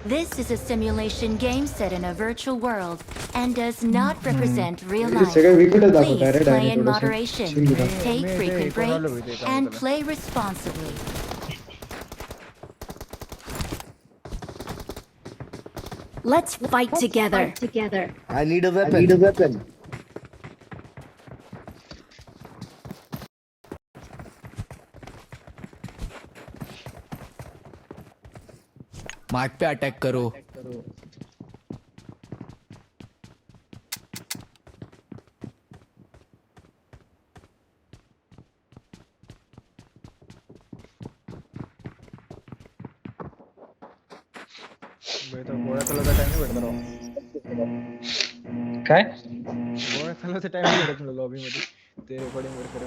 This is a simulation game set in a virtual world and does not represent real ते life. सगळं विकटच दाखवत आहे Please ray play direct in थोडंसं moderation, chill घेतात. take frequent कोणाला breaks, भेटते का and त्याला? play responsibly. Let's fight together. I need a weapon. Mark pay attack करो। गोळ्या चालवायचा टाइम नाही भेटणार राव. काय गोळ्या चालवायचा टाइम नाही भेटत लॉबी मध्ये ते रेकॉर्डिंग वर करे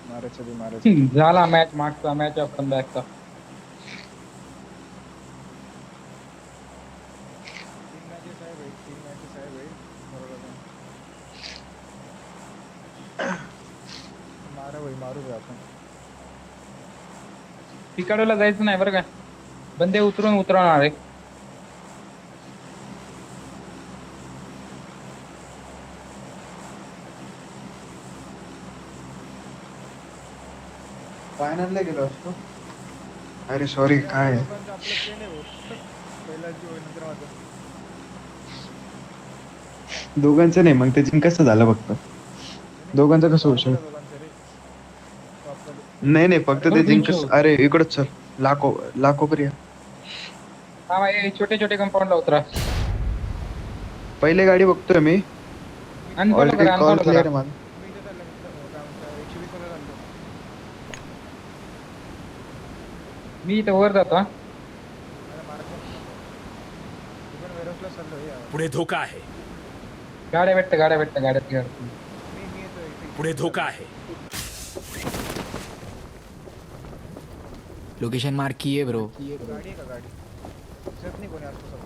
मारायचं झाला मॅच मागचा मॅच आपण बॅकचा तीन मॅचेस आहे भाई बरोबर मारू भाई आपण तिकडला जायचं नाही बरं का बंदे उतरवणार आहे फायनलला गेलो असतो अरे सॉरी काय लोकांचं आपलं फ्रेंड आहे भाऊ पहिला जीव आहे, नंतर माझं दोघांचं नाही मग ते कसं झालं फक्त दोघांचं कसं होऊ शकतं दोघांचं रे तो आपलं नाही फक्त ते जिंकस अरे इकडच चल लाखो पर्या छोटे छोटे कंपाऊंडला उतरा पहिले गाडी बघतोय मी ऑलरेडी कॉल क्लिअर आहे माझा मी इथे चाललो काय म्हणता 120 वर चाललो मी इथं वर जातो अरे मारायचं तू पण वेरोसला चाललो यार पुढे धोका आहे। गाड्या भेटतं गाड्यात मी येतो इथे पुढे धोका आहे। लोकेशन मार्क की है ब्रो। गाडी आहे का गाडी दिसत नाही कोणी आसपास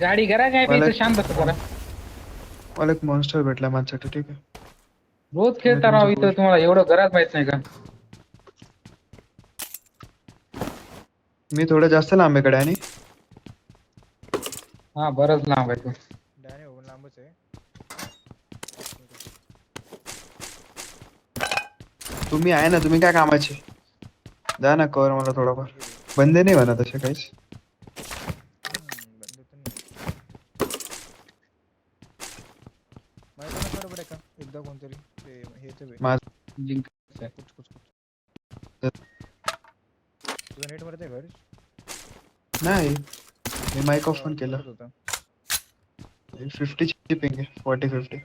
गाडी गॅरेज आहे मला- इथं शांत बस जरा मला एक मॉन्स्टर भेटला माझ्यासाठी ठीक आहे रोज खेळता राव इथं तुम्हाला एवढं गरज माहित नाही का मी थोडं जास्त लांब आहे कडे आणि हा बरंच लांब आहे तू डॅनी होऊन लांबच आहे तुम्ही आहे ना तुम्ही काय कामाचे द्या ना कवर मला थोडाफार बंदे नाही म्हणा तसे काहीच बंद तर नाही माहिती ना बरोबर आहे का एकदा कोणतरी ते हे तर जिंक कुछ तुझं नेट वर आहे घर नाही मी माइक ऑफ पण केलं होता 50 ची पिंग आहे 40-50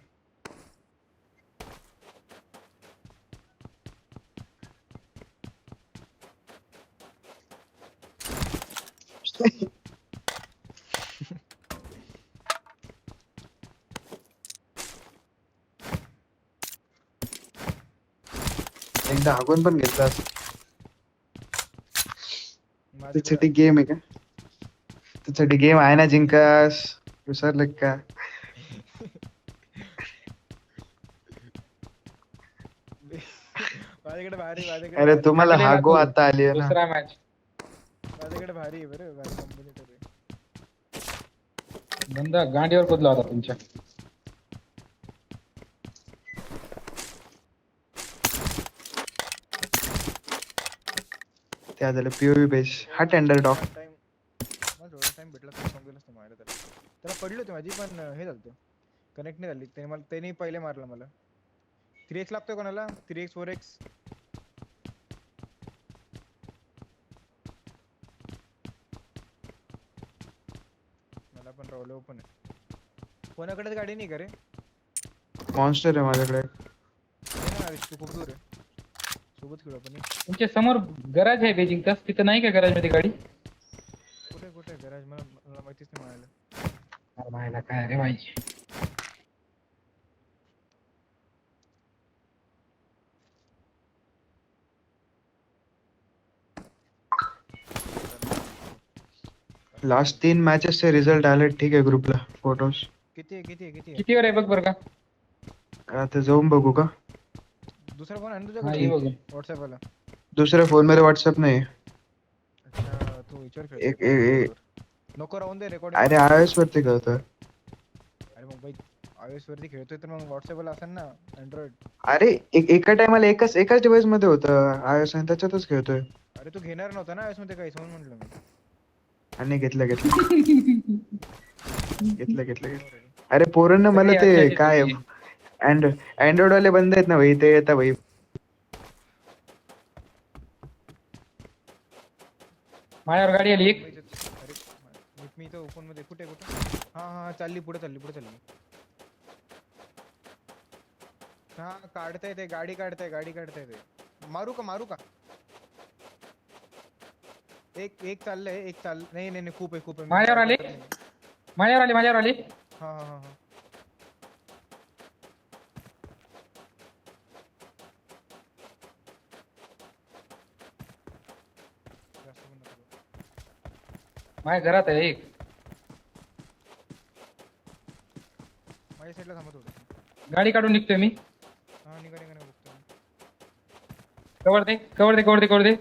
एकदा हागून पण घेतला त्यासाठी गेम आहे का त्यासाठी गेम आहे ना जिंकास विसरलं का माझ्याकडे भारी अरे तुम्हाला हागो आता आली आहे ना दुसरा मॅच माझ्याकडे भारी आहे बरं भारी कंपनी बंद गाडीवर कुदला होता तुमच्या त्या झालं पीओव्ही बेस हा टेंडर डॉग टाइम मला थोडा टाइम भेटला तर समजेल असतं मारायला त्याला पडली होती माझी पण हे झालं कनेक्ट नाही झाली त्याने पहिले मारलं मला 3x लागतोय कोणाला 3x 4x मला पण रावले ओपन आहे कोणाकडेच गाडी नाही का रे मॉन्स्टर आहे माझ्याकडे नाही ना तू खूप दूर आहे सोबत खेळू आपण तुमच्या समोर गराज आहे बेजिंग तस तिथं नाही का गराज मध्ये गाडी कुठे गॅरेज मला माहितीच नाही मिळालं अरे मायला काय रे माहिती लास्ट 3 मॅचेसचे रिझल्ट आले ठीक आहे ग्रुपला फोटोज. किती आहे किती वर आहे बघ बरं का. आता जाऊन बघू का? दुसरा फोन आहे ना हा तुझ्याकडे ये बघ. व्हॉट्सअप वाला? दुसऱ्या फोन मध्ये व्हॉट्सअप नाही. अच्छा तू विचार एक- एक- नको राहून दे रेकॉर्ड. अरे iOS वरती करतोय. अरे मग भाई iOS वरती खेळतोय तर मग व्हॉट्सअप वाला असेल ना अँड्रॉइड. अरे एका टायमाला एकाच डिव्हाइस मध्ये होतं iOS आणि त्याच्यातच खेळतोय. अरे तू घेणार नव्हता ना iOS मध्ये काही म्हणून म्हटलं मी. आणि घेतलं. अरे पोरांना मला ते अरे, काय अँड्रॉइड वाले बंद आहेत ना भाई ते येतात भाई. माझ्यावर गाडी आली एक. अरे मी इथं ओपन मध्ये कुठे हा चालली पुढे चालली. हा काढताय ते गाडी काढताय ते. मारू का? एक चाललंय नाही खूप आहे. माझ्यावर आले? माझ्यावर आली. हा जास्त पण नको. माझ्या घरात आहे एक. माझ्या साईडला थांबत होतो. गाडी काढून निघतोय मी. हा निघा बघतो. कवर दे.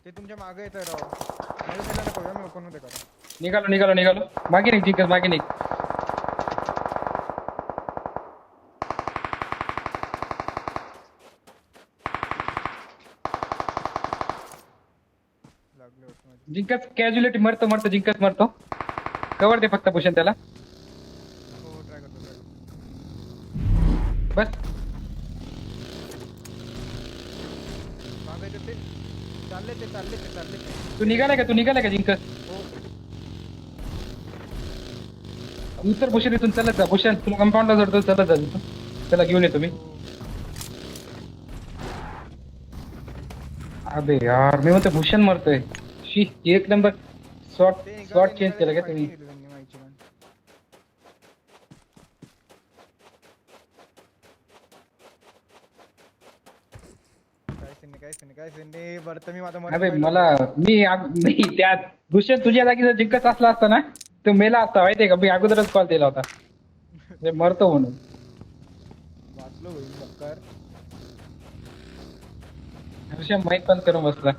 ते तुमच्या मागे येतं राव. माझ्या साईडला नको मी ओपन मध्ये करा. निघालो. मागे निघ जिंकस मागे निघ. लागले वाटतं माझे. जिंकस कॅज्युलिटी मरतो जिंकस मरतो. कवर दे फक्त भूषण त्याला. हो ट्राय करतो. बस. मागे येतं ते. चालले ते. तू निघालाय का जिंकस? हो. उत्तर भूषण इथून चालत जा. भूषण तुला कंपाऊंडला जोडतो चालत जा तिथून. त्याला घेऊन येतो मी. अबे यार मी म्हणतो भूषण मरतोय. शी एक नंबर शॉट चेंज केला का तुम्ही? काय सिंधी बरं तर मी माझा अबे मी त्या भूषण तुझ्या जागी जर जिंकत असला असता ना तो मेला असता माहितीये का. मी अगोदरच कॉल केला होता ते मरतो म्हणून. वाचलो होईल बक्कर. भूषण माईक बंद करून बसला.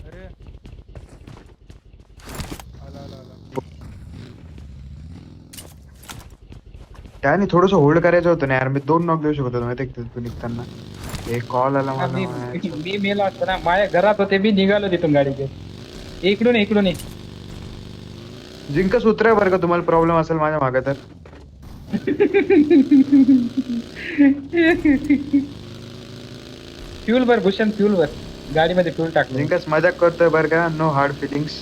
अरे आला. त्याने थोडस होल्ड करायचं होतं ना यार. मी 2 नॉक देऊ शकत होतो माहिती आहे तू निघताना. एक कॉल आला मला. मी मेला असता ना माझ्या घरात होते. मी निघालो तिथून गाडी घेऊन. इकडून जिंकस उतरा बरं का तुम्हाला प्रॉब्लेम असेल माझ्या मागे तर. फ्यूल भर भूषण फ्यूल भर. गाडीमध्ये फ्यूल टाकलं. जिंकस मजाक करतोय बरं का. No hard feelings.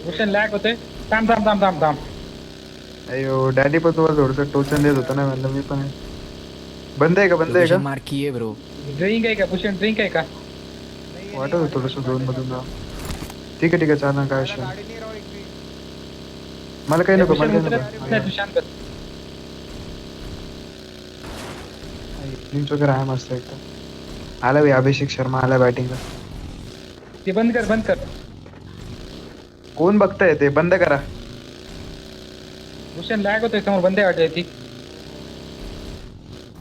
Bhushan lag होते. थांब. अयो डॅडी पण तुम्हाला थोडस टोचन देत होता ना. म्हणलं मी पण आहे. बंद आहे का? मार किए ब्रो. ड्रिंक आहे का भूषण? ड्रिंक आहे का? वाटत होतं थोडस दोन मधून जाऊ. ठीक आहे चालणार काय विषय. गाडी नाही राव एक बी. मला काही नको. भूषण उतरत नाही, तू शांत बस. लिंच वगैरे आहे मस्त एकदम. आला भाई अभिषेक शर्मा आला बॅटिंगला. ते बंद कर. कोण बघताय ते? बंद करा. भूषण लॅग होतोय समोर. बंद आहे वाटत ती.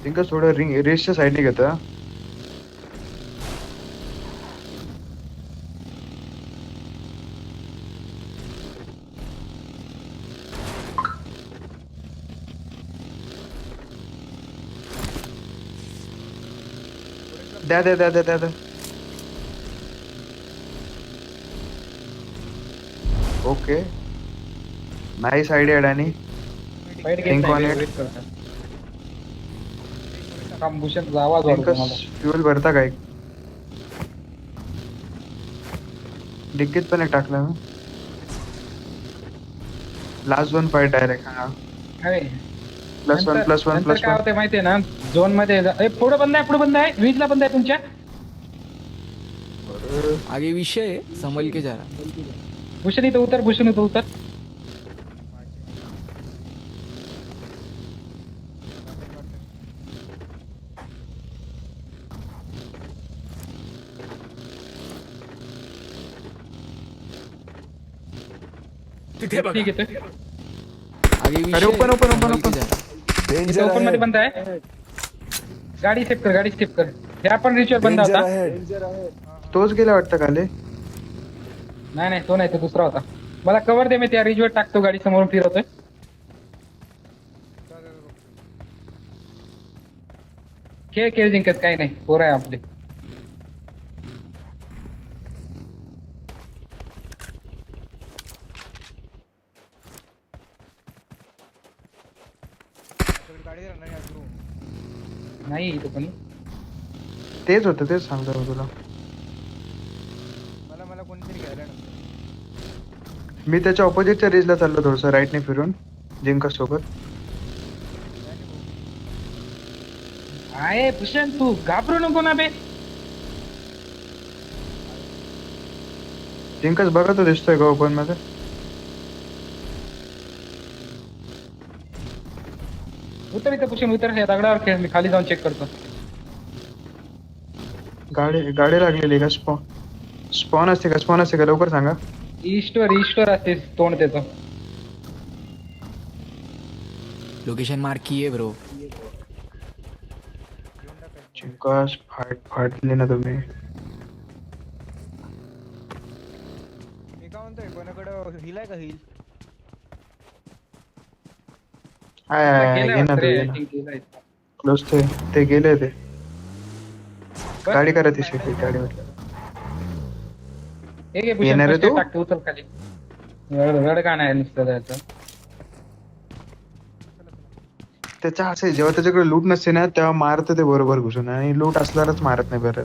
जिंकस थोडं रेसच्या साईडने घेतं. द्या. Okay nice idea Danny. Fight घेत Think on नाही, it. wait करतो. थांब, भूषणचा आवाज वाढतो जिंकस मला. फ्युल भरता काय? डिग्गीत पण एक टाकला मी. Last 1 fight direct. हा अरे, +1 +1 नंतर काय +1. होते माहितीये ना, झोन मध्ये पुढे बंद आहे, वीजला बंद आहे तुमच्या. आगे विषय है, संभल के जा रहा. भूषण इथं उतर, भूषण इथं उतर. तिथे बघा. ठीक आहे आगे विषय अरे, open, है, open, संभल open. के जा रहा. इथे ओपन मध्ये बंद आहे. गाडी सेफ कर, गाडी सेफ कर. हे आपण रिचुअल बंद होता. तोच गेला वाटतं खाली. नाही नाही, तो नाही, तो दुसरा होता. मला कव्हर दे, मी त्या रिचुअल टाकतो, गाडी समोरून फिरवतोय. खेळ खेळ जिंकत काही नाही, पोर आहे आपले. गाडी राहणार या room. नाही इथं पण. तेच होतं, तेच सांगतो मी तुला. मला कोणीतरी घ्यायला नव्हतं. मी त्याच्या ऑपोजिटच्या रेजला चाललो थोडस राईटने फिरून जिंकस सोबत. आहे भूषण, तू घाबरू नको ना बे. जिंकस बघा तो दिसतोय का ओपन मध्ये. उतर इथं भूषण, उतर. या दगडावर खेळ, मी खाली जाऊन चेक करतो. गाडी लागलेली का? स्पॉन असते का लवकर सांगा. ईस्टवर असते तोंड त्याचं. लोकेशन मार्क किए ब्रो. जिंकस फाटली ना तुम्ही. मी काय म्हणतोय, कोणाकडं हिल आहे का हिल? घे ना तू. क्लोज ते गेले ते. गाडी करा ती शेवटी गाडीवर. येणार आहे तू? टाकतो, उतर खाली. रड का नाही नुसतं जायचं. त्याच्या असे जेव्हा त्याच्याकडे लूट नसते ना तेव्हा मारतं ते बरोबर घुसून, आणि लूट असल्यावरच मारत नाही बरं.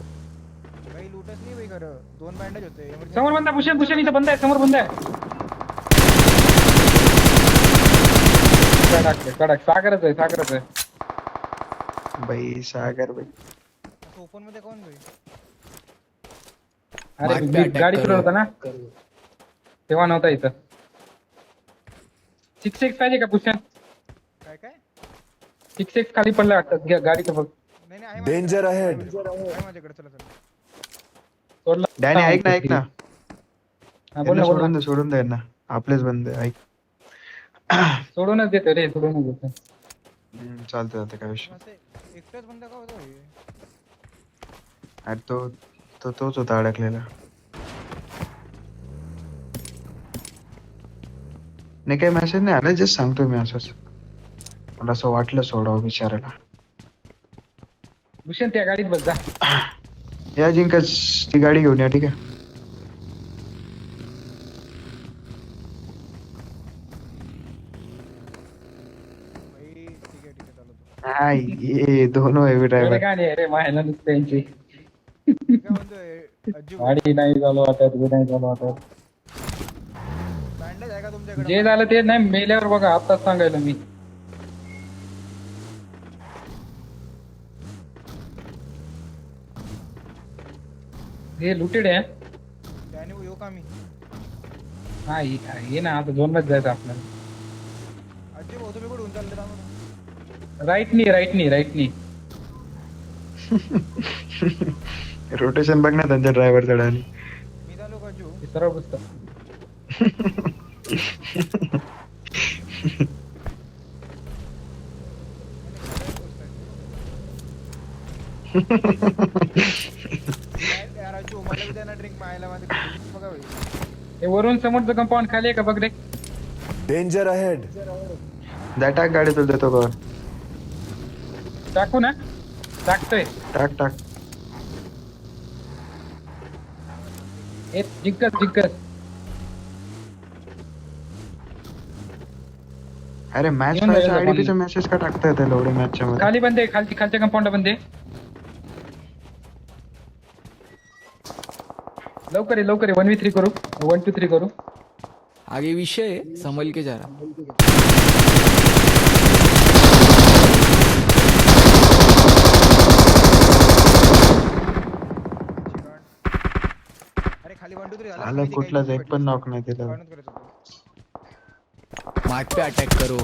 काही लूटच नाही बाई खरं. 2 बँडेज होते. emergency. समोर बंद आहे, भूषण इथं बंद आहे, समोर बंद आहे. कडक सागरच आहे. बाई सागर बाई. असं ओपन मध्ये कोण बाई? अरे मार्क पे मी attack गाडी करो. फिरवत होता ना, तेव्हा नव्हता इथं. 6x पाहिजे का भूषण? काय 6x खाली पडलं वाटतं, गाडीचं बघ. नाही आहे डेंजर अहेड. माझ्याकडे. चला सोडलं. डॅनी ऐक ना हा, बोल यांना ना. सोडून दे ना. आपलेच बंद आहे, ऐक. सोडूनच देतो रे, सोडूनच देतो. चालतं काय विषय. असं एकटाच बंद का होता हे? अरे तोच होता अडकलेला. नाही काही मेसेज नाही आला, जस्ट सांगतोय मी असंच. मला असं वाटलं सोडावं बिचारायला. भूषण त्या गाडीत बस जा. या जिंकच ती गाडी घेऊन या, ठीक आहे. बाई ठीक आहे चालतो. हाय ये दोनों हेवी एवढे ड्रायव्हर. गाडी आहे रे मायला नुसतं यांची. मी काय म्हणतोय, अज्जू गाडी नाही चालू वाटत, हे नाही चालू वाटत. बँडेज आहे का तुमच्याकडे? जे झालं ते नाही, मेल्यावर बघा. आताच सांगायला मी. हे लुटेड आहे. त्याने येऊ का मी? हा ये ना, आता झोनलाच जायचं आपल्याला. अज्जू भाऊ तुम्ही कुठून चालले आम्हाला? राईटनी. रोटेशन बघ ना त्यांच्या ड्रायव्हरचा डानी. मी चालू का अज्जू? हे सरळ पुस्तक. यार अज्जू मला बी त्यांना ड्रिंक मायला माझे बघा बाई. हे वरून समोरचं कंपाऊंड खाली आहे का बघ रे. Danger ahead. जा टाक गाडी तुला देतो कवर. टाकू ना, टाकतोय. टाक. हे जिंकत. अरे मॅच येऊन जायचं आयडीपीचा पाणी. मेसेज का टाकता येते एवढे मॅचच्या मध्ये. खाली बंद आहे, खालच्या कंपाऊंड बंद आहे. लवकर ये 1v3 करू, 1-2-3 करू. आगे विषय है, संभल के जा रहा. 1 2 3 झालं आला कुठलाच एक पण नॉक नाही दिला. मार्क पे अटॅक करो.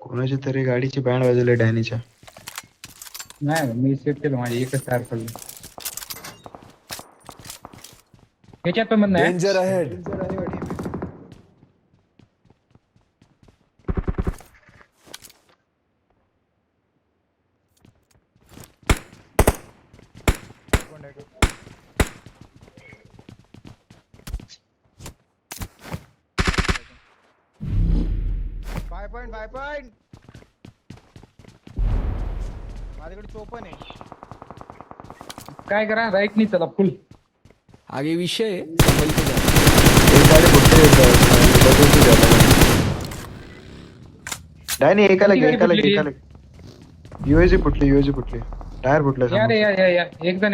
कोणाची तरी गाडीची बँड वाजवली डॅनीच्या. नाही मी सेट केलं माझी एकच टायर पडली. ह्याच्यात पण म्हणणं आहे Danger ahead. बाय पॉइंट माझ्याकडे चोपन आहे. काय करा राईट नाही चला फुल. आगे विषय संभल के जा रहा. एक गाडी फुटली बदलती झाला. डॅनी एकाला कोणती गाडी फुटली? युएजी फुटली टायर फुटलं या रे समोरचं. या एक जण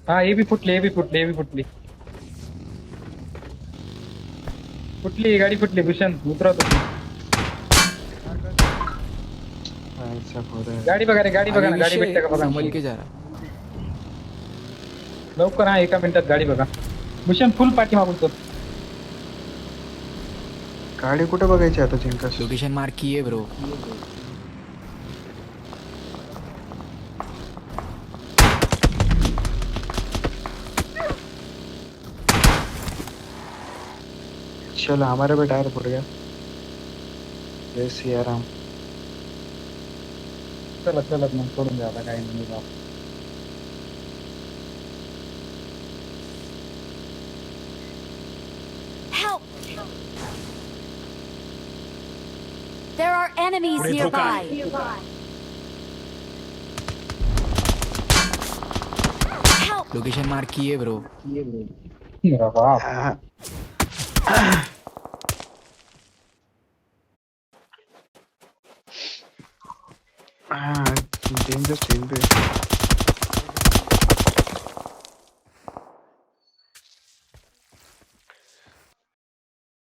हा हे बी फुटली गाडी फुटली. भूषण उतरवतो. अच्छा, बरं. गाडी बघा रे गाडी बघा ना आगे गाडी विषय भेटते का बघा. संभल के जा रहा. लवकर हा 1 मिनिटात गाडी बघा. भूषण फुल पाठी मागून तो. गाडी कुठे बघायची आता चिंकास? लोकेशन मार्क किए ब्रो. चलो हमारे पे टायर फुट गया. जय सिया राम. चलत मग सोडून द्या आता काही नाही बाप. Help! There are enemies nearby. Help! Location mark किए ब्रो. मेरा बाप. डेंजर सीन पे.